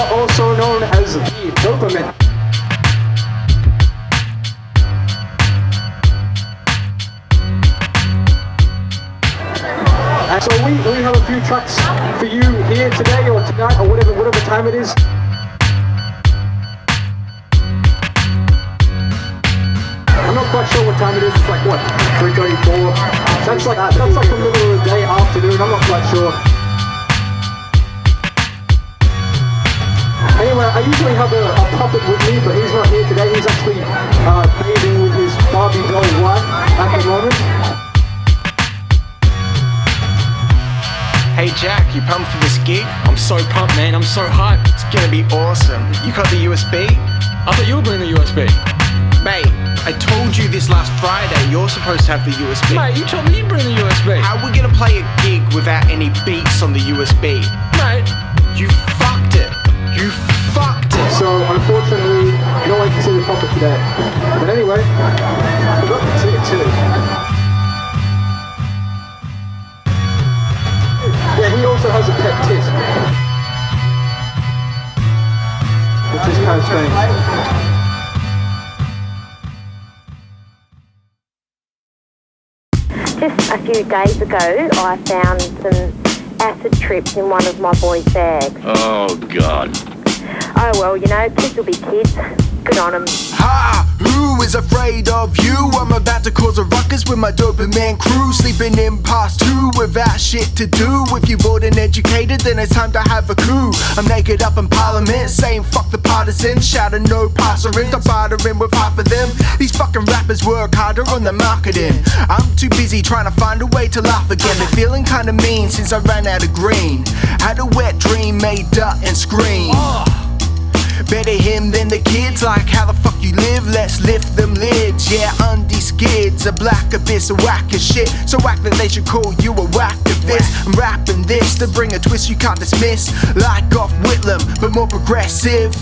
are also known as the Dopermen. And so we have a few tracks for you here today or tonight or whatever time it is. I'm not quite sure what time it is. It's like what, 3:34. That's like the middle of the day, afternoon. I'm not quite sure. Anyway, I usually have a puppet with me, but he's not here today. He's actually bathing with his Barbie doll wife at the moment. Hey Jack, you pumped for this gig? I'm so pumped, man. I'm so hyped. It's gonna be awesome. You got the USB? I thought you were bringing the USB. Mate, I told you this last Friday. You're supposed to have the USB. Mate, you told me you'd bring the USB. How are we gonna play a gig without any beats on the USB? Mate, you fucked it. You fucked it. So, unfortunately, no one can see the puppet today. But anyway, I forgot to see it too. Yeah, he also has a pet tit. Which is kind of strange. Just a few days ago, I found some acid trips in one of my boys' bags. Oh, God. Oh, well, you know, kids will be kids. Good on them. Ha! Who is afraid of you? I'm about to cause a ruckus with my Dopermen crew. Sleeping in past 2 without shit to do. If you're bored and educated, then it's time to have a coup. I'm naked up in Parliament, saying fuck the partisans. Shouting no passerings, I'm bartering with half of them. These fucking rappers work harder on the marketing. I'm too busy trying to find a way to laugh again. Been feeling kinda mean since I ran out of green. Had a wet dream, made duck and scream. Better him than the kids, like how the fuck you live, let's lift them lids. Yeah, undie skids, a black abyss, a whack as shit. So whack that they should call you a whacktivist. I'm rapping this to bring a twist you can't dismiss. Like off Whitlam, but more progressive.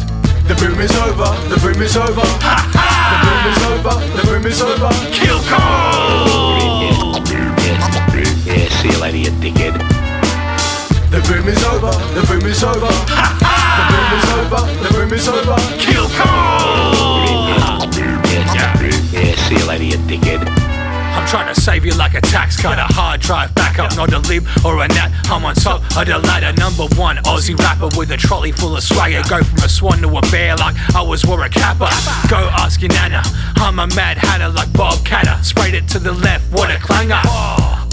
The boom is over, the boom is over. Ha ha! The boom is over, the boom is over. Kill call! Yeah, see you later, you dickhead. The boom is over, the boom is over. Ha ha! The boom is over, the boom is over. Kill call! Yeah, see you later, you dickhead. I'm trying to save you like a tax cut, a hard drive backup, not a lib or a nat. I'm on top of the ladder, #1 Aussie rapper with a trolley full of swagger. Go from a swan to a bear like I was wore a kappa. Go ask your nana, I'm a mad hatter like Bob Catter. Sprayed it to the left, what a clanger.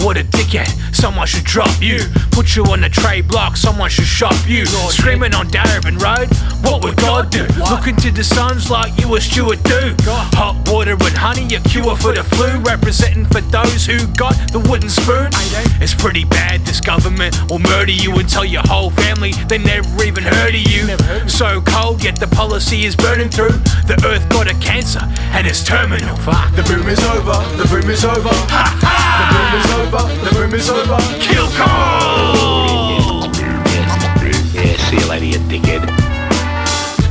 What a dickhead, someone should drop you. Put you on the trade block, someone should shop you. Screaming on Dopermen Road, what would God do? Look into the suns like you a steward do. Hot water and honey, a cure for the flu. Representing for those who got the wooden spoon. It's pretty bad, this government will murder you and tell your whole family they never even heard of you. So cold, yet the policy is burning through. The earth got a cancer and it's terminal. Fuck. The boom is over, the boom is over. Ha ha! The boom is over, the boom is over. Kill call! Yeah, see you later, you dickhead.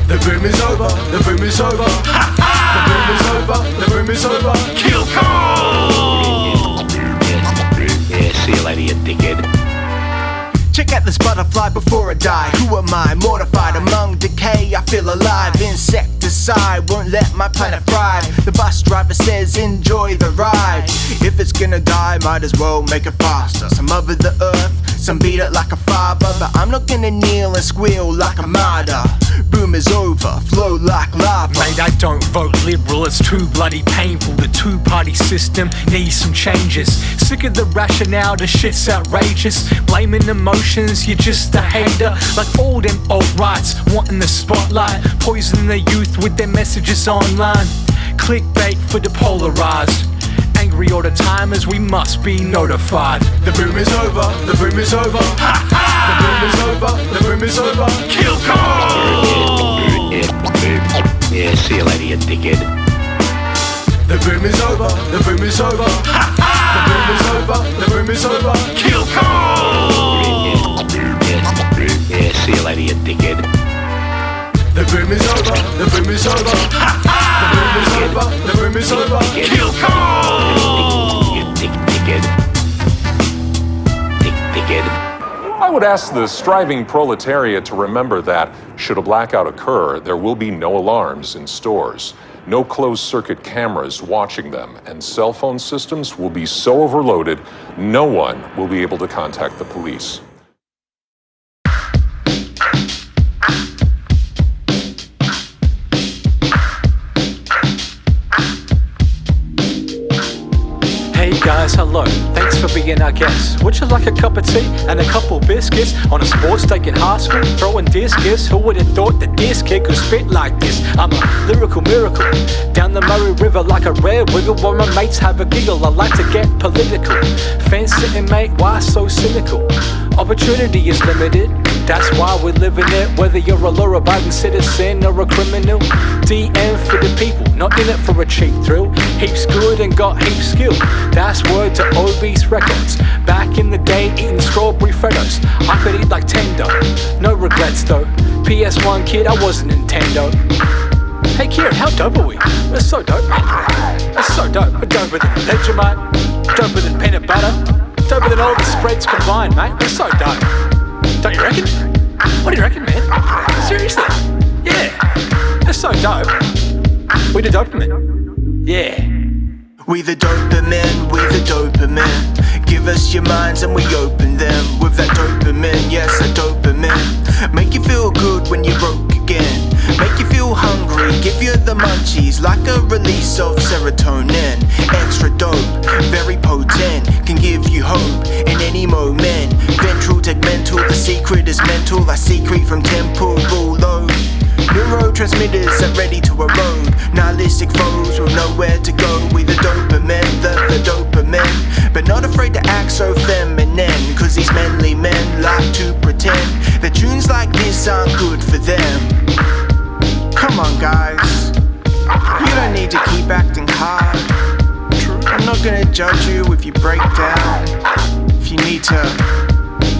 The boom is over, the boom is over. Ha ha! The boom is over, the boom is over. Kill call! Yeah, see you later, you dickhead. Check out this butterfly before I die. Who am I? Mortified among decay, I feel alive. Insecticide won't let my planet thrive. The bus driver says enjoy the ride. If it's gonna die, might as well make it faster. Some other the earth, some beat it like a father. But I'm not gonna kneel and squeal like a martyr. Boom is over, flow like lava. Mate, I don't vote liberal, it's too bloody painful. The two-party system needs some changes. Sick of the rationale, the shit's outrageous. Blaming emotions, you're just a hater. Like all them alt-rights, wanting the spotlight. Poisoning the youth with their messages online. Clickbait for the polarized. Angry all the time as we must be notified. The boom is over, the boom is over. Ha ha! The boom is over, the boom is over. Kill call! Yeah, see you later, you dickhead. The boom is over, the boom is over. Ha ha! The boom is over, the boom is over. Kill call! Yeah, see you later, you dickhead. The boom is over, the boom is over. Ha ha! The boom is over, the boom is over. Kill call! You dickhead. Dickhead. Oh would ask the striving proletariat to remember that, should a blackout occur, there will be no alarms in stores, no closed-circuit cameras watching them, and cell phone systems will be so overloaded, no one will be able to contact the police. Hey guys, hello, thanks for being our guests. Would you like a cup of tea and a couple biscuits on a sports take in high school, throwing discus? Who would have thought that this kid could spit like this? I'm a lyrical miracle, down the Murray River like a rare wiggle, while my mates have a giggle. I like to get political, fence sitting mate, why so cynical? Opportunity is limited, that's why we're living it. Whether you're a law-abiding citizen or a criminal, DM for the people, not in it for a cheap thrill. Heaps good and got heaps skill, that's word to obese records. Back in the day, eating strawberry Freddos, I could eat like Tendo, no regrets though. PS1 kid, I wasn't Nintendo. Hey Kieran, how dope are we? We're so dope, man. That's so dope. We're doper than Vegemite, doper than peanut butter, doper than all the spreads combined, mate. We're so dope. Don't you reckon? What do you reckon, man? Seriously? Yeah. That's so dope. We the Dopermen. Yeah. We the Dopermen, we the Dopermen. Give us your minds and we open them with that Dopermen, yes, that Dopermen. Make you feel good when you're broke again. Make you feel hungry, give you the munchies like a release of serotonin. Extra dope, very potent, can give you hope in any moment. Ventral tegmental, the secret is mental. I secrete from temporal lobe. Neurotransmitters are ready to erode. Nihilistic foes with nowhere to go. We the Dopermen, the Dopermen. But not afraid to act so feminine, cause these manly men like to pretend that tunes like this aren't good for them. Come on guys, you don't need to keep acting hard. I'm not gonna judge you if you break down, if you need to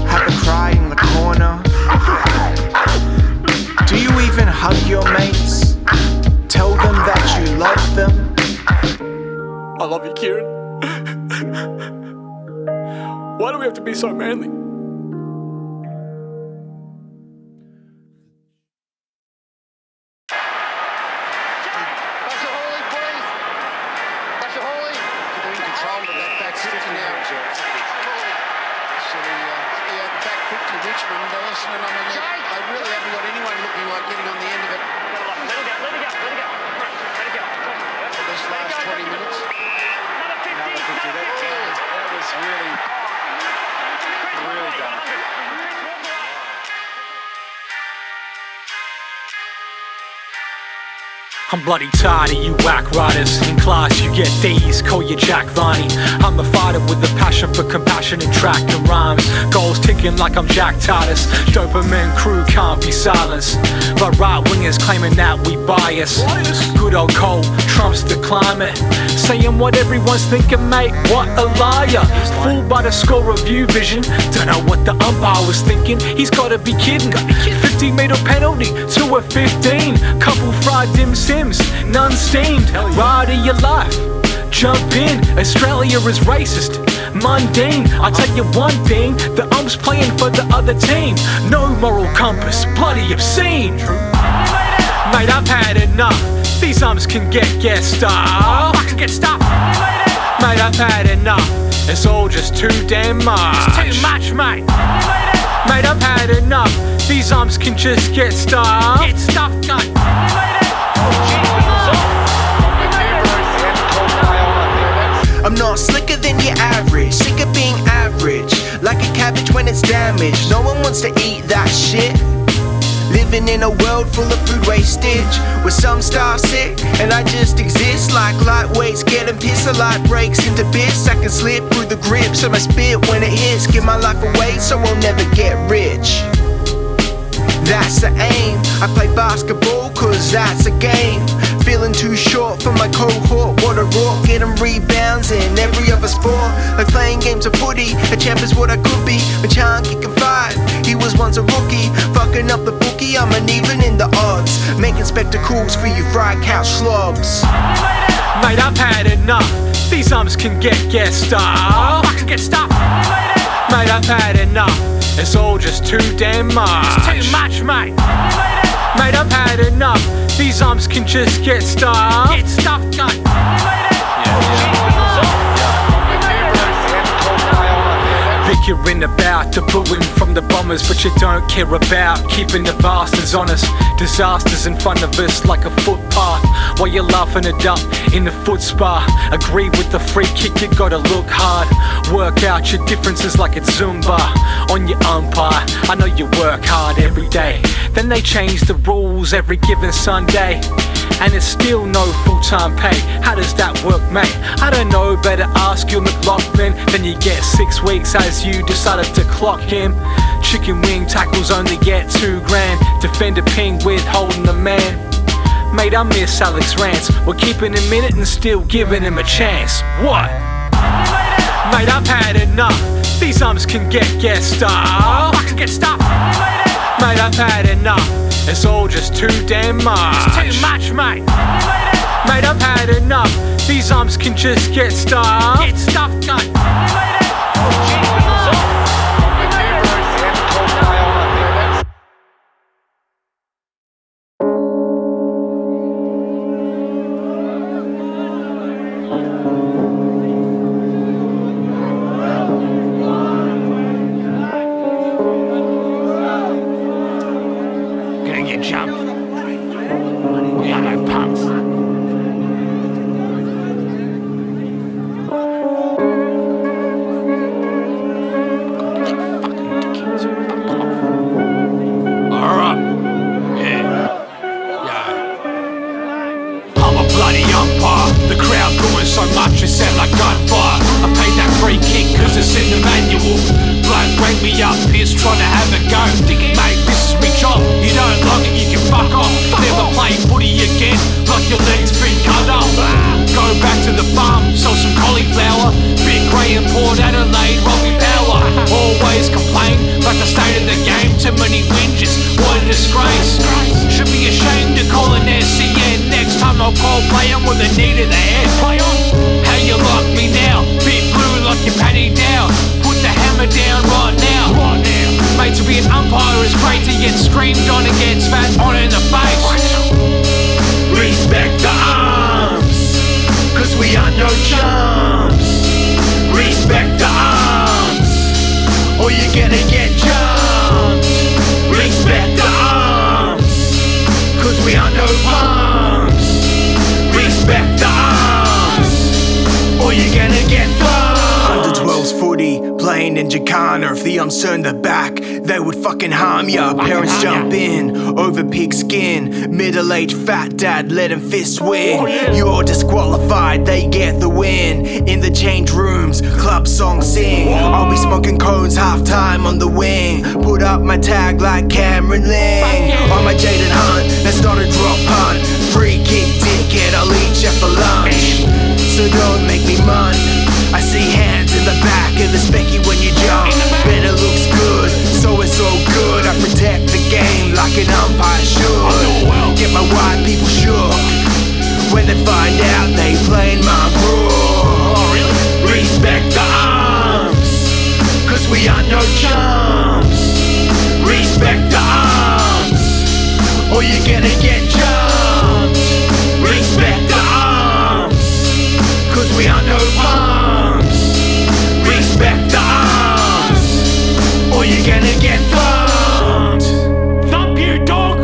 have a cry in the corner. Do you even hug your mates? Tell them that you love them? I love you, Kieran. Why do we have to be so manly? I'm bloody tired of you whack riders. In class you get D's, call you Jack Viney. I'm a fighter with a passion for compassion and tracking rhymes. Goals ticking like I'm Jack Titus. Dopermen crew can't be silenced by right wingers claiming that we bias. Good old Cole trumps the climate, saying what everyone's thinking, mate, what a liar. Fooled by the score review vision, don't know what the umpire was thinking. He's gotta be kidding. 50-metre penalty to a 15. Couple fried dim sims, none steamed. Ride of your life, jump in. Australia is racist, mundane. I tell you one thing, the ump's playing for the other team. No moral compass, bloody obscene. Mate, I've had enough. These umps can get stuffed. I can get stuffed. Mate, I've had enough. It's all just too damn much. It's too much, mate. Mate, I've had enough. These umps can just get stuffed. Get stuffed, mate. I'm not slicker than your average, sick of being average, like a cabbage when it's damaged. No one wants to eat that shit. Living in a world full of food wastage, where some starve sick and I just exist like lightweights getting pissed. A light breaks into bits, I can slip through the grips of my spit when it hits. Give my life away so I'll never get rich. That's the aim. I play basketball cause that's a game. Feeling too short for my cohort. What a roar, getting rebounds in every other sport. Like playing games of footy, a champ is what I could be. A chant kicking 5, he was once a rookie. Fucking up the bookie, I'm uneven in the odds. Making spectacles for you fried couch slobs. Mate, I've had enough. These umps can get stuffed. I can get stuffed. Mate, I've had enough. It's all just too damn much. It's too much, mate. Mate, I've had enough. These arms can just get stuffed. Get stuffed, gun. You're in about the booing from the bombers, but you don't care about keeping the bastards honest. Disasters in front of us like a footpath, while you're laughing it up in the foot spa. Agree with the free kick, you gotta look hard. Work out your differences like it's Zumba on your umpire. I know you work hard every day, then they change the rules every given Sunday, and it's still no full-time pay. How does that work, mate? I don't know, better ask your McLaughlin. Then you get 6 weeks as you decided to clock him. Chicken wing tackles only get $2,000. Defend a ping with holding a man. Mate, I miss Alex rants. We're keeping him in it and still giving him a chance. What? Mate, I've had enough. These arms can get stuffed. Fucking get stuffed. Mate, I've had enough. It's all just too damn much. It's too much, mate. Mate, I've had enough. These arms can just get stuffed. Get stuffed, gun. Turn the back, they would fucking harm ya. Parents jump in, over pig skin. Middle-aged fat dad, let him fist win. You're disqualified, they get the win. In the change rooms, club song sing. I'll be smoking cones half-time on the wing. Put up my tag like Cameron Ling. On my jaded hunt, that's not a drop hunt. Free kick dickhead, I'll eat you for lunch. So don't make me mun. I see hands in the back of the specky when you jump. Better looks good, so it's all good. I protect the game like an umpire should. Get my white people shook when they find out they playing my rule. Respect the arms, cause we are no chumps. Respect the arms, or you're gonna get jumped. Respect the arms, cause we are no punks. Respect the arms, or you're gonna get thumped. Thump you, dog!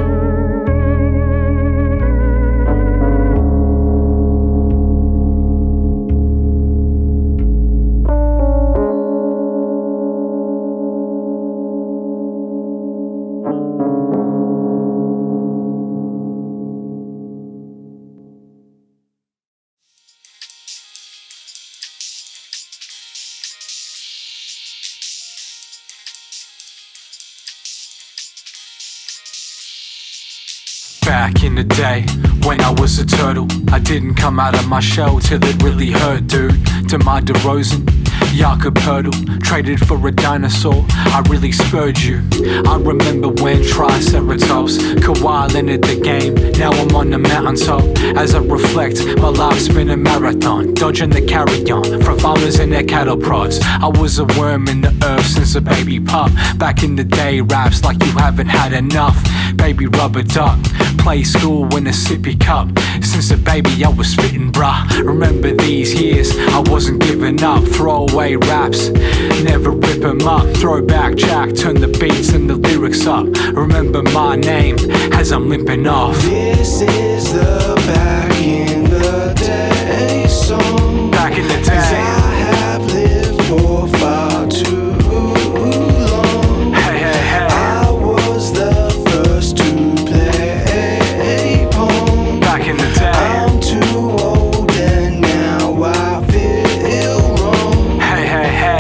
Back in the day, when I was a turtle, I didn't come out of my shell till it really hurt, dude. DeMar DeRozan, Yaka Purtle, traded for a dinosaur. I really spurred you. I remember when Triceratops, Kawhi entered the game. Now I'm on the mountaintop. As I reflect, my life's been a marathon, dodging the carry-on from farmers and their cattle prods. I was a worm in the earth since a baby pup. Back in the day, raps like you haven't had enough. Baby rubber duck, play school in a sippy cup. Since a baby I was spitting, bruh. Remember these years, I wasn't giving up. Throw away raps, never rip 'em up. Throwback Jack, turn the beats and the lyrics up. Remember my name as I'm limping off. This is the back in the day song. Back in the day, 'cause I have lived for far too long. hey, hey, hey. I was the first to play pong. Back in the day, I'm too old and now I feel wrong. hey, hey, hey.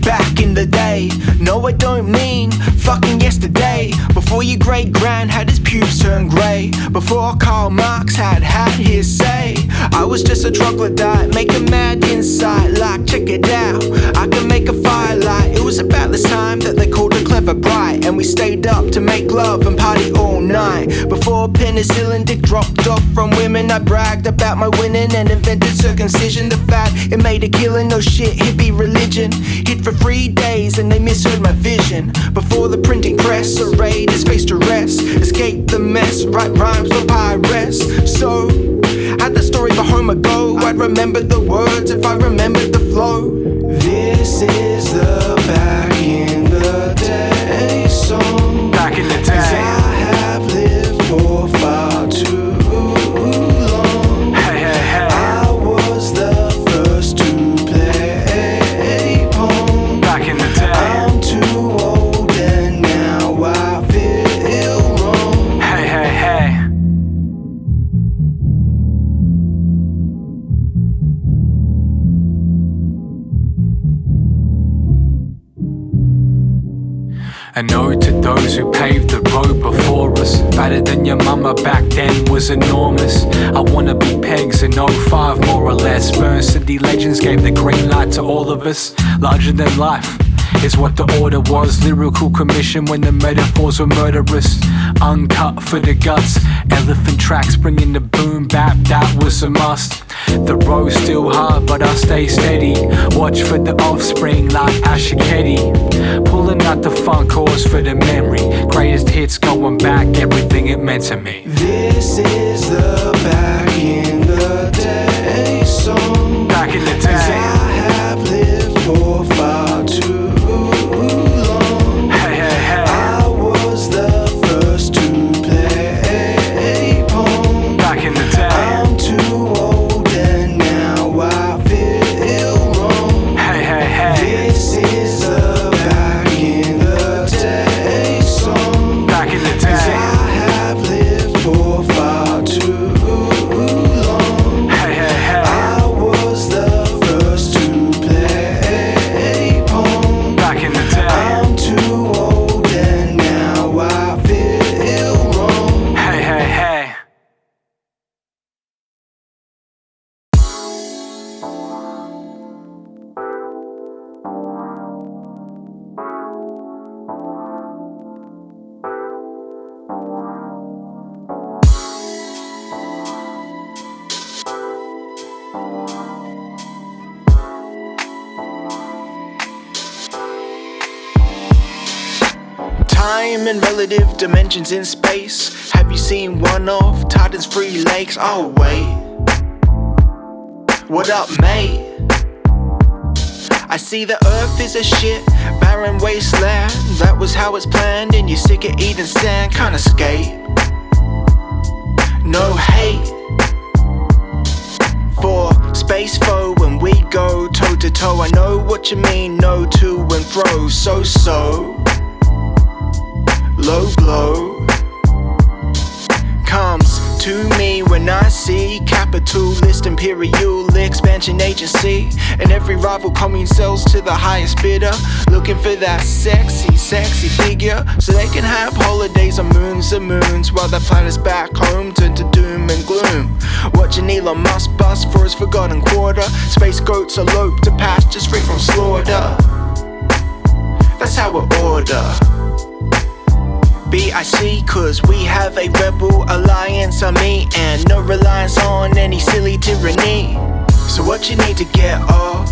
Back in the day. No, I don't mean fucking yesterday. Before your great grand had his pubes turn grey. Before Karl Marx had his say. I was just a troglodyte, making mad inside. Like, check it out, I can make a firelight. It was about this time that they called a clever bright, and we stayed up to make love and party all night. Before penicillin dick dropped off from women, I bragged about my winning and invented circumcision. The fact it made a killing, no shit, hippie religion. Hit for 3 days and they misheard my vision. Before the printing press arrayed his face to rest, escape the mess, write rhymes for pirates. So, had the story for Homer go, I'd remember the words if I remembered the flow. This is the back in the day song. Back in the 'Cause day, I have lived for far too long. hey, hey, hey. I was the first to play pong. Back in the day, I'm too old and now I feel wrong. hey, hey, hey. A note to those who paved the road before us. Fatter than your mama back then was enormous. I wanna be pegs in 05 more or less. Burn City Legends gave the green light to all of us. Larger than life is what the order was. Lyrical commission when the metaphors were murderous. Uncut for the guts. Elephant tracks bringing the boom bap, that was a must. The road's still hard but I stay steady. Watch for the offspring like Ashiketi. Pulling out the funk cause for the memory. Greatest hits going back, everything it meant to me. This is the back in the day song. Back in the 'Cause day, I have lived for far too long. hey, hey, hey. I was the first to play pong. Back in the day, I'm too old and now I feel wrong. hey, hey, hey. This is the back in the day song. Back in the 'Cause day, I have lived for far too long. hey, hey, hey. I was the first to play pong. Back in the day, I'm too old and now I feel wrong. hey, hey, hey. Time and relative dimensions in space. Have you seen one of Titan's 3 lakes? Oh wait, what up mate? I see the earth is a shit, barren wasteland. That was how it's planned and you're sick of eating sand. Kinda skate, no hate for space foe when we go toe to toe. I know what you mean, no to and fro. So low blow comes to me when I see capitalist imperial expansion agency, and every rival commune sells to the highest bidder, looking for that sexy figure, so they can have holidays on moons and moons, while their planets back home turn to doom and gloom. Watching Elon Musk bust for his forgotten quarter, space goats elope to pastures free from slaughter. That's how we order. BIC, cause we have a rebel alliance on me, and no reliance on any silly tyranny. So what you need to get off?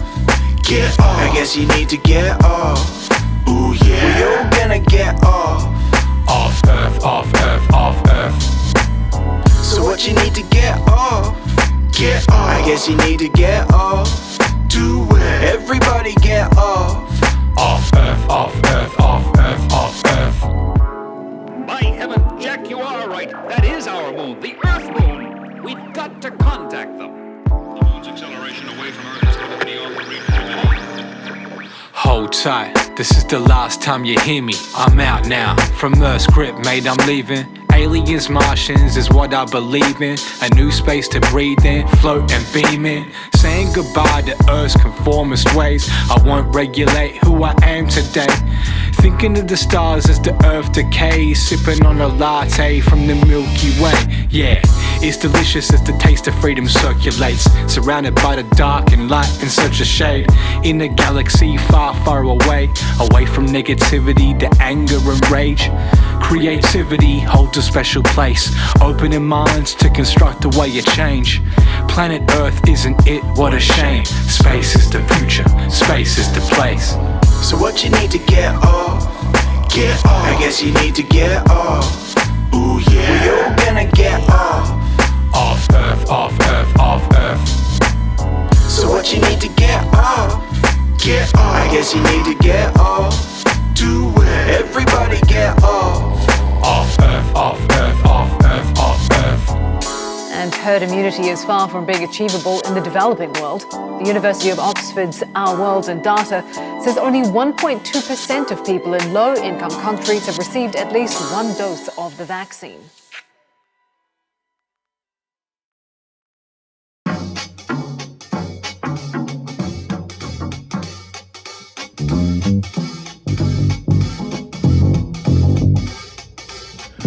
Get off. I guess you need to get off. Ooh yeah. We all gonna get off. Off Earth, off Earth, off Earth. So what you need to get off? Get off. I guess you need to get off. Do it. Everybody get off. Off Earth, off Earth, off Earth, off Earth. By heaven, Jack, you are right. That is our moon, the Earth moon. We've got to contact them. The moon's acceleration away from Earth is going to be on the reach. Hold tight, this is the last time you hear me. I'm out now, from Earth's grip, mate, I'm leaving. Aliens, Martians is what I believe in. A new space to breathe in, float and beam in. Saying goodbye to Earth's conformist ways. I won't regulate who I am today. Thinking of the stars as the Earth decays, sipping on a latte from the Milky Way. Yeah, it's delicious as the taste of freedom circulates, surrounded by the dark and light in such a shade. In a galaxy far, far away, away from negativity, the anger and rage. Creativity holds a special place, opening minds to construct a way of change. Planet Earth isn't it? What a shame. Space is the future, space is the place. So what you need to get off? Get off. I guess you need to get off. Ooh yeah. We all gonna get off. Off Earth, off Earth, off Earth. So what you need to get off? Get off. I guess you need to get off. Do it. Everybody get off. Off Earth, off Earth, off Earth, off Earth. And herd immunity is far from being achievable in the developing world. The University of Oxford's Our World in Data says only 1.2% of people in low-income countries have received at least one dose of the vaccine.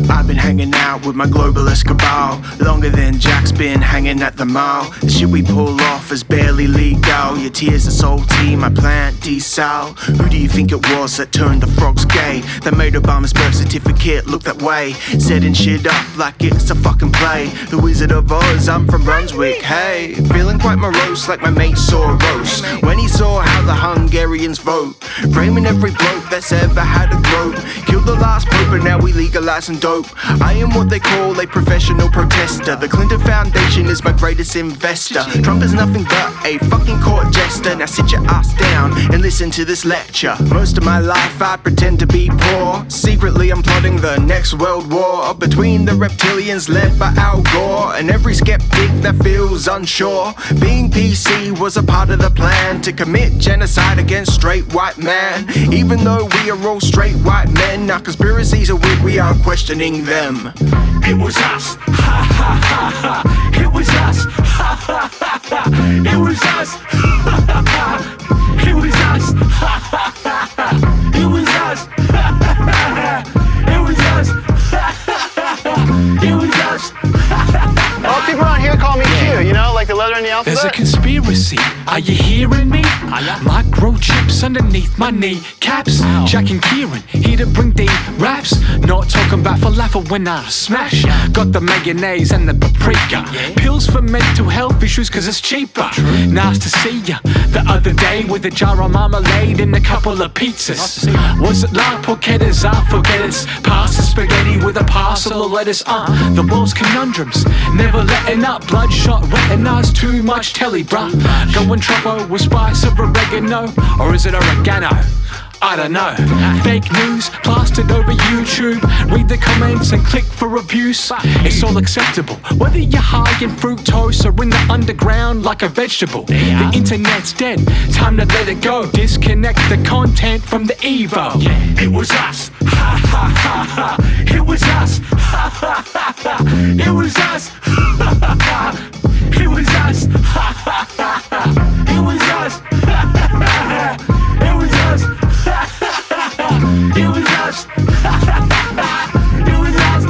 I've been hanging out with my globalist cabal longer than Jack's been hanging at the mall. The shit we pull off is barely legal. Your tears are salty, my plant desal. Who do you think it was that turned the frogs gay? That made Obama's birth certificate look that way? Setting shit up like it's a fucking play. The Wizard of Oz, I'm from Brunswick, hey. Feeling quite morose like my mate Soros when he saw how the Hungarians vote. Framing every bloke that's ever had a throat. Killed the last pope and now we legalizing dope. I am what they call a professional protester. The Clinton Foundation is my greatest investor. Trump is nothing but a fucking court jester. Now sit your ass down and listen to this lecture. Most of my life I pretend to be poor. Secretly I'm plotting the next world war between the reptilians led by Al Gore and every skeptic that feels unsure. Being PC was a part of the plan to commit genocide against straight white man. Even though we are all straight white men, our conspiracies are weird, we aren't questioning them. It was us, ha ha ha ha. It was us, ha ha ha ha. It was us, ha ha ha. It was us, ha ha ha ha. It was us, ha ha ha ha. It was us, ha ha ha ha. It was us, ha ha ha ha. Well, people around here call me Q, you know, like the letter in the alphabet. There's a conspiracy, are you hearing me? Microchips underneath my kneecaps. Jack and Kieran, here to bring the raps. Not talking about falafel when I smash. Got the mayonnaise and the paprika. Pills for mental health issues cause it's cheaper. Nice to see ya the other day with a jar of marmalade and a couple of pizzas. Was it like porchettas? I forget it's pasta spaghetti with a parcel of lettuce. The world's conundrums, never letting up. Bloodshot retinas, too much telly, bruh. Going trouble with spice of oregano, or is it oregano? I don't know. Fake news plastered over YouTube. Read the comments and click for abuse. It's all acceptable, whether you're high in fructose or in the underground like a vegetable. The internet's dead, time to let it go. Disconnect the content from the Evo. It was us, ha ha ha ha. It was us, ha ha ha It was us. It was us. It was us. It was us. It was us. It was us.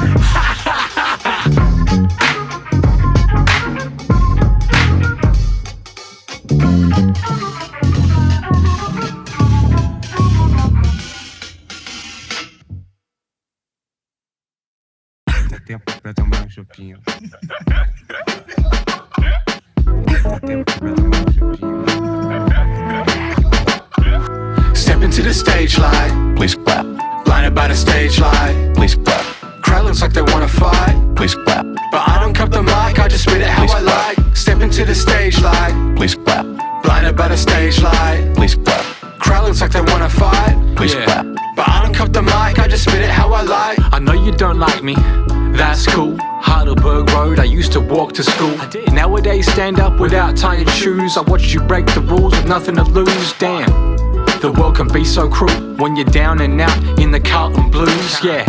Pra tomar um chopinho. Step into the stage light. Please clap. Blinded by the stage light. Please clap. Crowd looks like they wanna fight. Please clap. But I don't cup the mic, I just spit it how Please I clap. like. Step into the stage light. Please clap. Blinded by the stage light. Please clap. Crowd looks like they wanna fight. Please clap. But I don't cup the mic, I just spit it how I like. I know you don't like me, that's cool. Heidelberg Road, I used to walk to school. I did. Nowadays stand up without tired shoes. I watched you break the rules with nothing to lose. Damn, the world can be so cruel when you're down and out in the Carlton Blues. Yeah,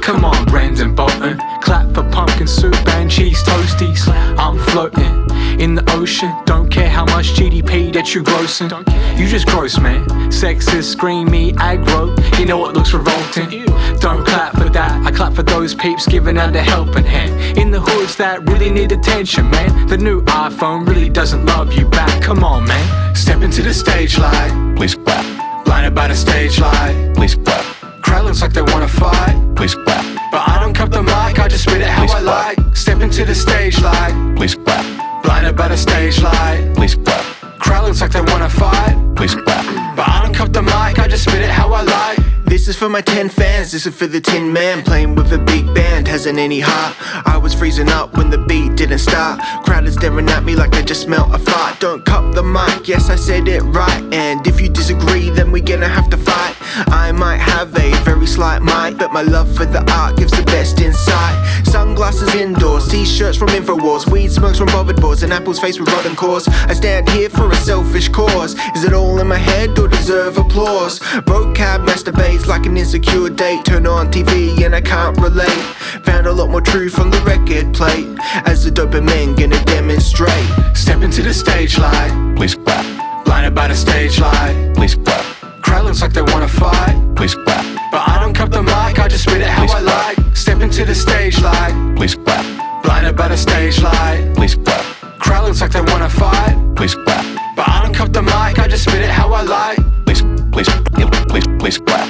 come on Brandon Bolton, clap for pumpkin soup and cheese toasties. I'm floating in the ocean, don't care how much GDP that you grossing. You just gross, man. Sexist, screamy, aggro. You know what looks revolting? Don't clap for that. I clap for those peeps giving out a helping hand in the hoods that really need attention, man. The new iPhone really doesn't love you back. Come on, man. Step into the stage light. Please clap. Blinded by the stage light. Please clap. Crowd looks like they wanna fight. Please clap. But I don't cup the mic, I just spit it how Please I clap. like. Step into the stage light. Please clap. Blinded by the stage light. Please clap. Crowd looks like they wanna fight. Please clap. But I don't cup the mic, I just spit it how I like. This is for my 10 fans, this is for the Tin Man playing with a big band, hasn't any heart. I was freezing up when the beat didn't start. Crowd is staring at me like they just smelt a fart. Don't cup the mic, yes I said it right. And if you disagree then we gonna have to fight. I might have a very slight mic, but my love for the art gives the best insight. Sunglasses indoors, t-shirts from Infowars, weed smokes from bothered boards, and apples faced with rotten cores. I stand here for a selfish cause. Is it all in my head or deserve applause? Vocab masturbates like an insecure date. Turn on TV and I can't relate. Found a lot more truth on the record plate. As the Dopermen gonna demonstrate. Step into the stage light. Please clap. Blinded by the stage light. Please clap. Crowd looks like they wanna fight. Please clap. But I don't cup the mic, I just spit it how Please I clap. like. Step into the stage light. Please clap. Blinded by the stage light. Please clap. Crowd looks like they wanna fight. Please clap. But I don't cup the mic, I just spit it how I like. Please clap. Please clap.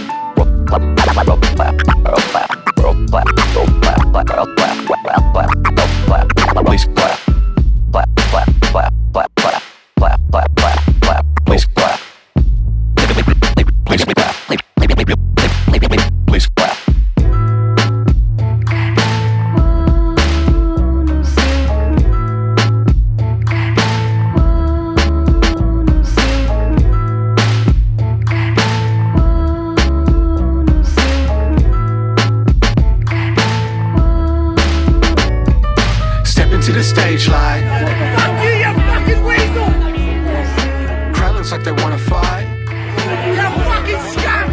To the stage light. Fuck you, you fucking weasel! Crowd looks like they wanna fight. You fucking scum!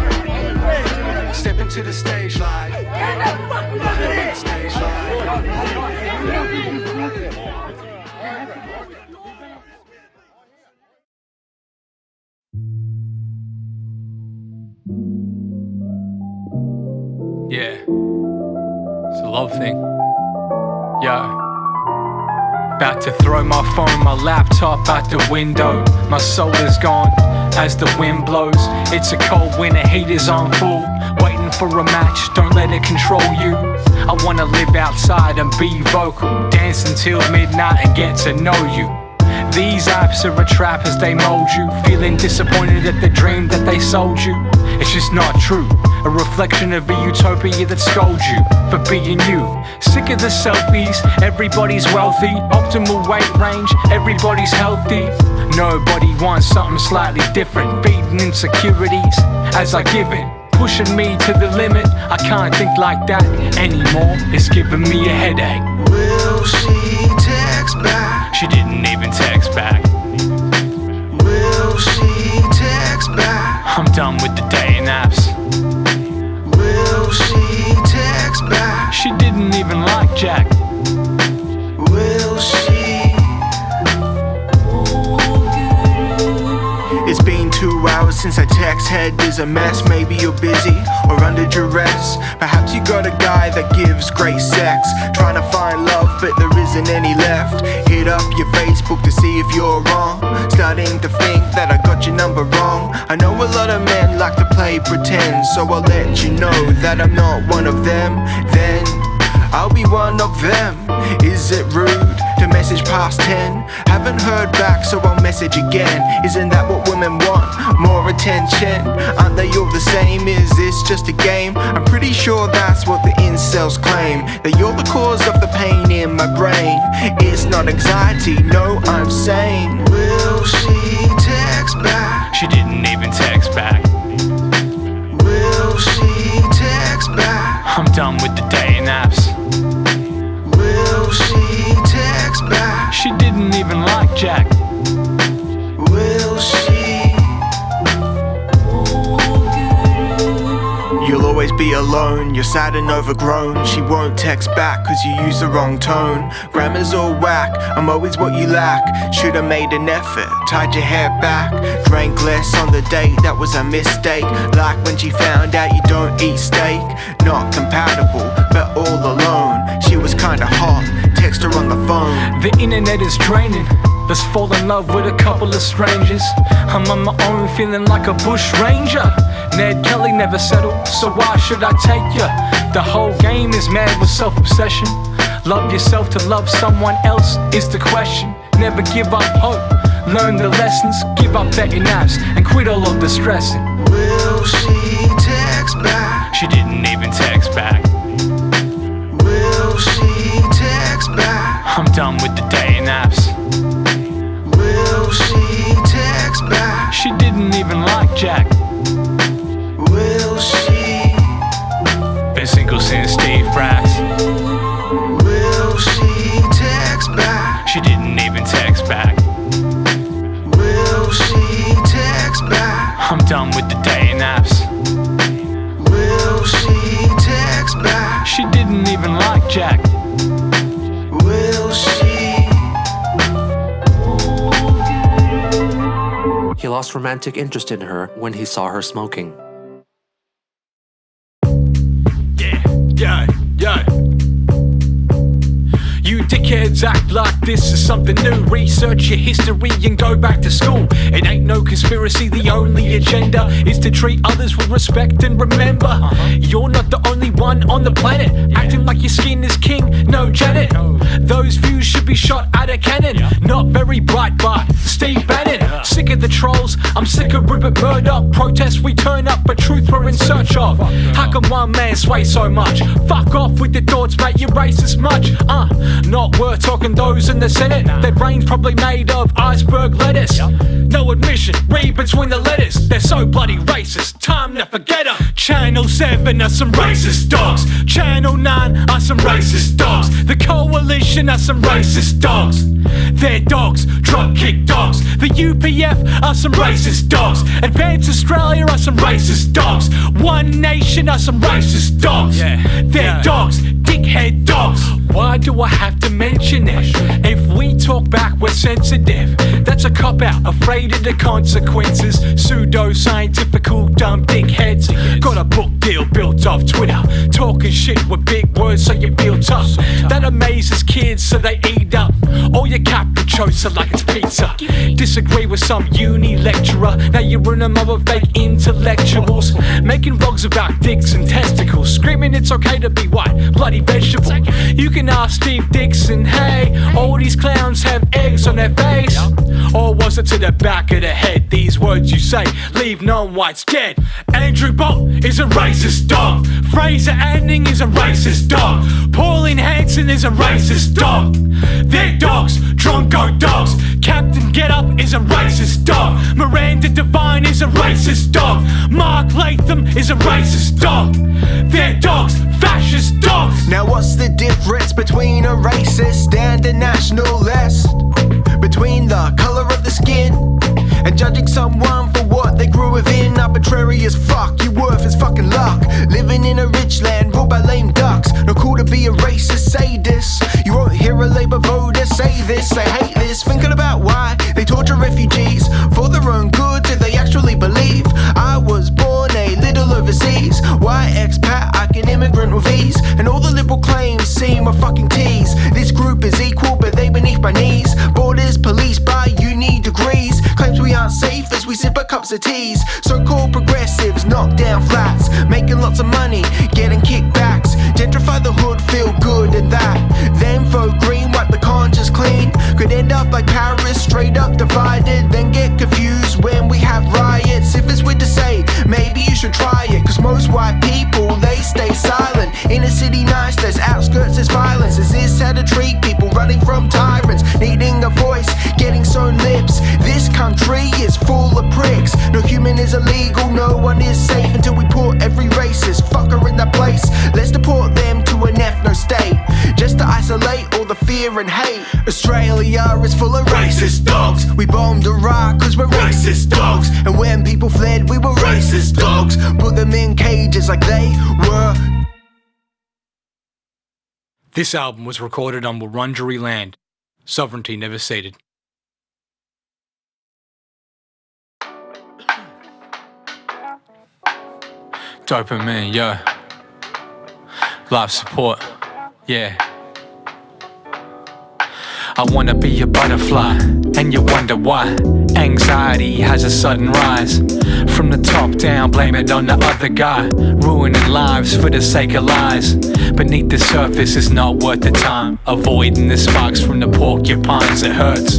Step into the stage light. Get the fuck out of here! Stage light. Yeah, it's a love thing. Yeah. About to throw my phone, my laptop out the window. My soul is gone as the wind blows. It's a cold winter, heat is on full. Waiting for a match, don't let it control you. I wanna live outside and be vocal. Dance until midnight and get to know you. These apps are a trap as they mold you. Feeling disappointed at the dream that they sold you. It's just not true. A reflection of a utopia that scolds you for being you. Sick of the selfies, everybody's wealthy. Optimal weight range, everybody's healthy. Nobody wants something slightly different. Feeding insecurities as I give it. Pushing me to the limit, I can't think like that anymore. It's giving me a headache. Will she text back? She didn't even text back. Will she text back? I'm done with the dating apps. Will she text back? She didn't even like Jack. Will she? It's been 2 hours since I text, head is a mess. Maybe you're busy or under duress. Perhaps you got a guy that gives great sex, trying to find love but there isn't any left. Hit up your Facebook to see if you're wrong, starting to think that I got your number wrong. I know a lot of men like to play pretend, so I'll let you know that I'm not one of them. Then I'll be one of them. Is it rude to message past 10? Haven't heard back, so I'll message again. Isn't that what women want? More attention? Aren't they all the same? Is this just a game? I'm pretty sure that's what the incels claim, that you're the cause of the pain in my brain. It's not anxiety, no, I'm sane. Will she text back? She didn't even text back. Will she text back? I'm done with the dating apps. Will she text back? She didn't even like Jack. Will she? You'll always be alone, you're sad and overgrown. She won't text back cause you use the wrong tone. Grammar's all whack, I'm always what you lack. Should've made an effort, tied your hair back. Drank less on the date, that was a mistake. Like when she found out you don't eat steak. Not compatible, but all alone. She was kinda hot, text her on the phone. The internet is draining, let's fall in love with a couple of strangers. I'm on my own feeling like a bush ranger. Ned Kelly never settled, so why should I take ya? The whole game is mad with self-obsession. Love yourself to love someone else is the question. Never give up hope, learn the lessons. Give up dating apps and quit all of the stressing. Will she text back? She didn't even text back. Will she text back? I'm done with the dating apps. Will she text back? She didn't even like Jack. Will she? Been single since Steve Brass. Will she text back? She didn't even text back. Will she text back? I'm done with the dating apps. Will she text back? She didn't even like Jack. Will she? He lost romantic interest in her when he saw her smoking. Yeah. You dickheads act like this is something new. Research your history and go back to school. It ain't no conspiracy, the only agenda is to treat others with respect and remember, you're not the only one on the planet acting like your skin is king, no Janet. Those views should be shot at a cannon. Not very bright, but Steve Bannon. Sick of the trolls, I'm sick of Rupert Murdoch. Protests we turn up, but truth we're in search of. How can one man sway so much? Fuck off with your thoughts, mate, you racist much. Not worth talking those in the Senate. Their brains probably made of iceberg lettuce. No admission, read between the letters. They're so bloody racist, time to forget them. Channel 7 are some racist dogs. Channel 9 are some racist dogs. The coalition are some racist dogs. They're dogs, drop kick dogs. The UPF are some racist dogs. Advance Australia are some racist dogs. One Nation are some racist dogs. They're dogs, dickhead dogs. Why do I have to mention it? If we talk back, we're sensitive. That's a cop-out, afraid of the consequences. Pseudo-scientifical dumb dickheads. Got a book deal built off Twitter. Talking shit with big words so you feel tough. That amazes kids so they eat up all your capricciosa like it's pizza. Disagree with some uni lecturer. Now you're in a mob of fake intellectuals making vlogs about dicks and testicles, screaming it's okay to be white, bloody vegetable. You can ask Steve Dixon, hey, all these clowns have eggs on their face. Or was it to the back of the head? These words you say leave non-whites dead. Andrew Bolt is a racist dog. Fraser Anning is a racist dog. Pauline Hanson is a racist dog. They're dogs, Drongo dogs. Captain Get Up is a racist dog. Miranda Devine is a racist dog. Mark Latham is a racist dog. They're dogs, fascist dogs. Now what's the difference between a racist and a nationalist? Between the colour of the skin and judging someone for what they grew within. Up a arbitrary as fuck, your worth is fucking luck. Living in a rich land, ruled by lame ducks. No cool to be a racist, say this. You won't hear a Labour voter say this. They hate this, thinking about why they torture refugees for their own good. Do they actually believe I was born a little overseas? Why expat, I can immigrant with ease. And all the liberal claims seem a fucking tease. This group is equal, but they beneath my knees. Borders policed by uni degrees. Claims we aren't safe as we sip our cups of teas. So-called progressives knock down flats, making lots of money, getting kickbacks. Gentrify the hood, feel good at that. Then vote green, wipe the conscience clean. Could end up like Paris, straight up divided. Then get confused when we have riots. If it's weird to say, maybe you should try it. Cause most white people, they stay silent. Inner city nice, there's outskirts, there's violence. Is this how to treat people running from tyrants? Needing a voice, getting sewn lips. This country is full of pricks. No human is illegal, no one is safe until we put every racist fucker in that place. Let's deport them to an ethno state, just to isolate all the fear and hate. Australia is full of racist dogs. We bombed Iraq cause we're racist dogs. And when people fled we were racist dogs. Put them in cages like they were. This album was recorded on Wurundjeri land. Sovereignty never ceded. Dopermen, yo. Life support, yeah. I wanna be a butterfly, and you wonder why. Anxiety has a sudden rise. From the top down, blame it on the other guy. Ruining lives for the sake of lies. Beneath the surface is not worth the time. Avoiding the sparks from the porcupines, it hurts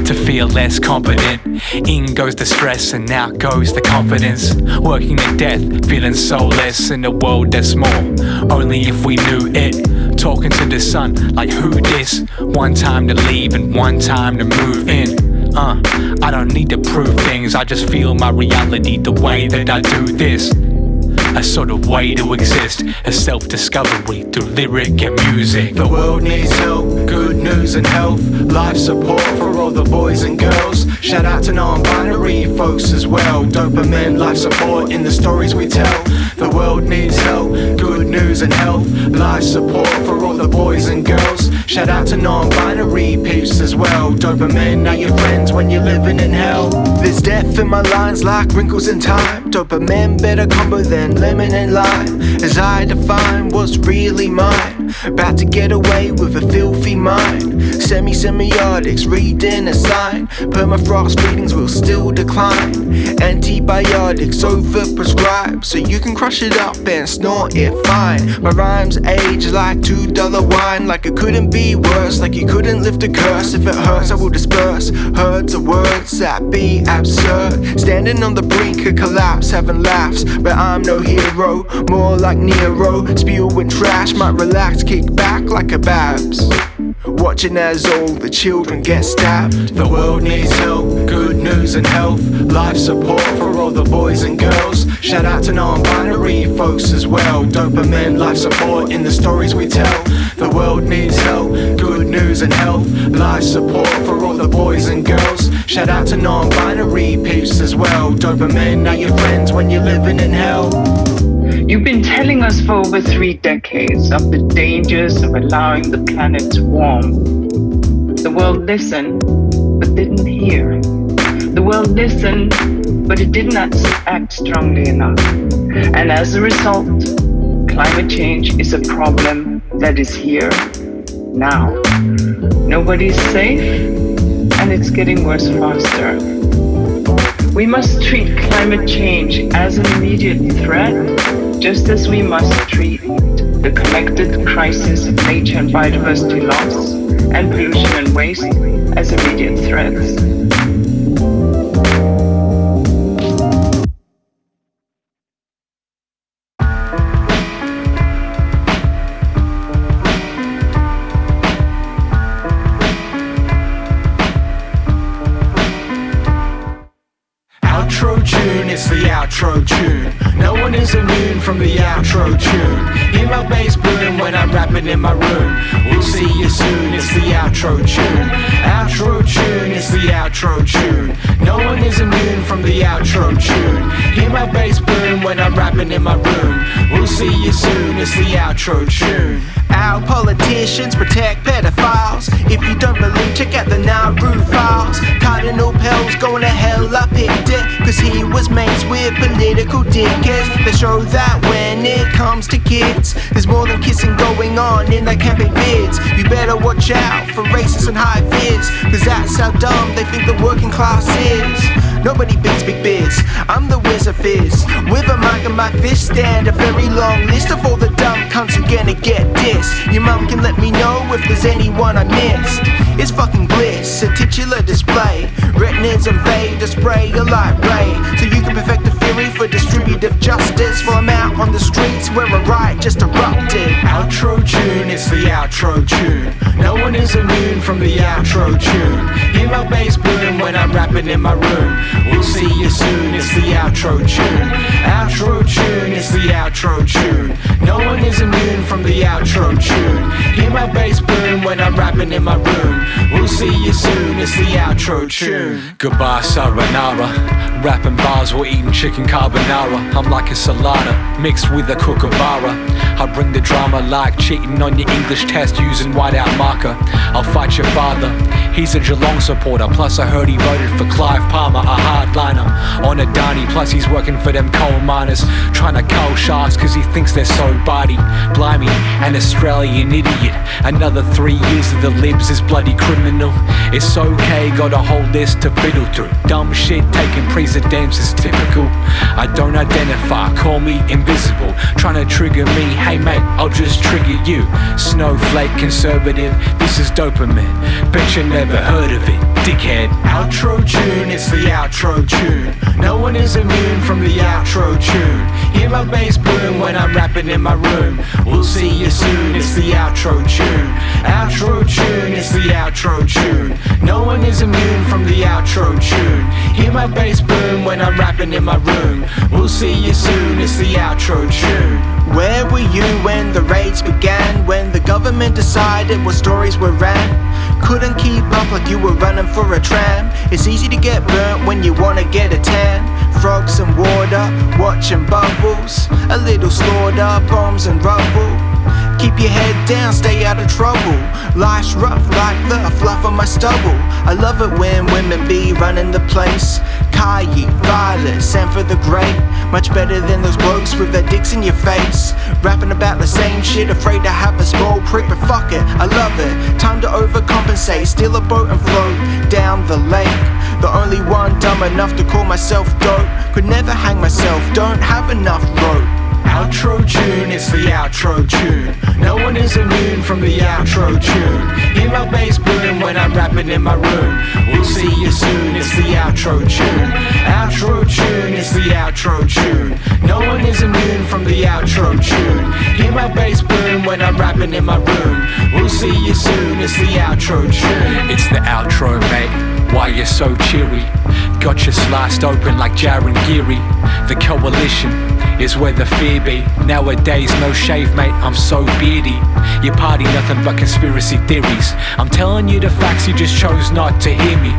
to feel less confident. In goes the stress and out goes the confidence. Working to death, feeling soulless in a world that's small. Only if we knew it. Talking to the sun like who this? One time to leave and one time to move in. I don't need to prove things, I just feel my reality the way that I do this. A sort of way to exist, a self-discovery through lyric and music. The world needs help, good news and health. Life support for all the boys and girls. Shout out to non-binary folks as well. Dopermen, life support in the stories we tell. The world needs help, good news and health. Life support for all the boys and girls. Shout out to non-binary peeps as well. Dopermen are your friends when you're living in hell. There's death in my lines like wrinkles in time. Dopermen better combo than lemon and lime. As I define what's really mine. About to get away with a filthy mind. Semiotics, reading a sign. Permafrost readings will still decline. Antibiotics overprescribed, so you can crush it up and snort it fine. My rhymes age like $2 wine. Like it couldn't be worse, like you couldn't lift a curse. If it hurts I will disperse herds of words that be absurd. Standing on the brink of collapse, having laughs, but I'm no hero, more like Nero. Spewing trash, might relax, kick back like a Babs. Watching as all the children get stabbed. The world needs help, good news and health. Life support for all the boys and girls. Shout out to non-binary folks as well. Dopermen, life support in the stories we tell. The world needs help, good news and health. Life support for all the boys and girls. Shout out to non-binary peeps as well. Dopermen are your friends when you're living in hell. You've been telling us for over 3 decades of the dangers of allowing the planet to warm. The world listened, but didn't hear. The world listened, but it did not act strongly enough. And as a result, climate change is a problem that is here now. Nobody's safe, and it's getting worse faster. We must treat climate change as an immediate threat, just as we must treat the connected crisis of nature and biodiversity loss and pollution and waste as immediate threats. It's the outro tune. No one is immune from the outro tune. Hear my bass boom when I'm rapping in my room. We'll see you soon, it's the outro tune. Outro tune, it's the outro tune. No one is immune from the outro tune. Hear my rapping in my room. We'll see you soon, it's the outro tune. Our politicians protect pedophiles. If you don't believe, check out the Nauru files. Cardinal Pell's going to hell, I picked it, cause he was mates with political dickheads. They show that when it comes to kids, there's more than kissing going on in their campaign vids. You better watch out for racists and high vids, cause that's how dumb they think the working class is. Nobody beats Big Biz, I'm the Wiz of Fizz. With a mic and my fist stand, a very long list of all the dumb cunts who gonna get dissed. Your mum can let me know if there's anyone I missed. It's fucking bliss, a titular display. Retinas invade a spray, a light ray, so you can perfect the theory for distributive justice. While I'm out on the streets where a riot just erupted. Outro tune, it's the outro tune. No one is immune from the outro tune. Hear my bass boom when I'm rapping in my room. We'll see you soon, it's the outro tune. Outro tune, it's the outro tune. No one is immune from the outro tune. Hear my bass boom when I'm rapping in my room. We'll see you soon, it's the outro tune. Goodbye, sayonara. Rapping bars while eating chicken carbonara. I'm like a salada mixed with a kookaburra. I bring the drama like cheating on your English test using whiteout marker. I'll fight your father, he's a Geelong supporter. Plus I heard he voted for Clive Palmer, a hardliner. On a Adani, plus he's working for them coal miners, trying to cull sharks cause he thinks they're so body. Blimey, an Australian idiot. Another 3 years of the libs is bloody criminal. It's okay, got a whole list to fiddle through. Dumb shit taking precedence is typical. I don't identify, call me invisible. Trying to trigger me, hey mate, I'll just trigger you. Snowflake conservative, this is Dopermen. Bet you never heard of it, dickhead. Outro tune, it's the outro tune. No one is immune from the outro tune. Hear my bass boom when I'm rapping in my room. We'll see you soon, it's the outro tune. Outro tune, it's the outro tune. No one is immune from the outro tune. Hear my bass boom when I'm rapping in my room. We'll see you soon, it's the outro tune. Where were you when the raids began? When the government decided what stories were ran? Couldn't keep up like you were running for a tram. It's easy to get burnt when you wanna get a tan. Frogs and water, watching bubbles. A little slaughter, bombs and rubble. Keep your head down, stay out of trouble. Life's rough like the fluff on my stubble. I love it when women be running the place. Kayi, Violet, and for the great. Much better than those blokes with their dicks in your face. Rapping about the same shit, afraid to have a small prick. But fuck it, I love it. Time to overcompensate, steal a boat and float down the lake. The only one dumb enough to call myself dope. Could never hang myself, don't have enough rope. Outro tune, it's the outro tune. No one is immune from the outro tune. Hear my bass boom when I'm rapping in my room. We'll see you soon, it's the outro tune. Outro tune, it's the outro tune. No one is immune from the outro tune. Hear my bass boom when I'm rapping in my room. We'll see you soon, it's the outro tune. It's the outro, mate. Why you're so cheery? Got you sliced open like Jaron Geary. The coalition is where the fear be. Nowadays no shave mate, I'm so beardy. Your party nothing but conspiracy theories. I'm telling you the facts, you just chose not to hear me.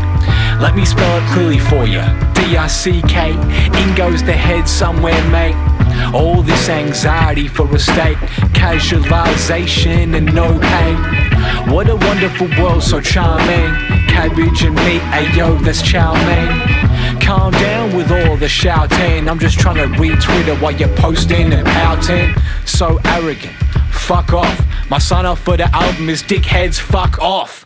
Let me spell it clearly for you. D-I-C-K, in goes the head somewhere mate. All this anxiety for a state, casualization and no pain. What a wonderful world, so charming. Cabbage and meat, ayo, that's chow mein. Calm down with all the shouting. I'm just trying to read Twitter while you're posting and pouting. So arrogant, fuck off. My sign off for the album is dickheads, fuck off.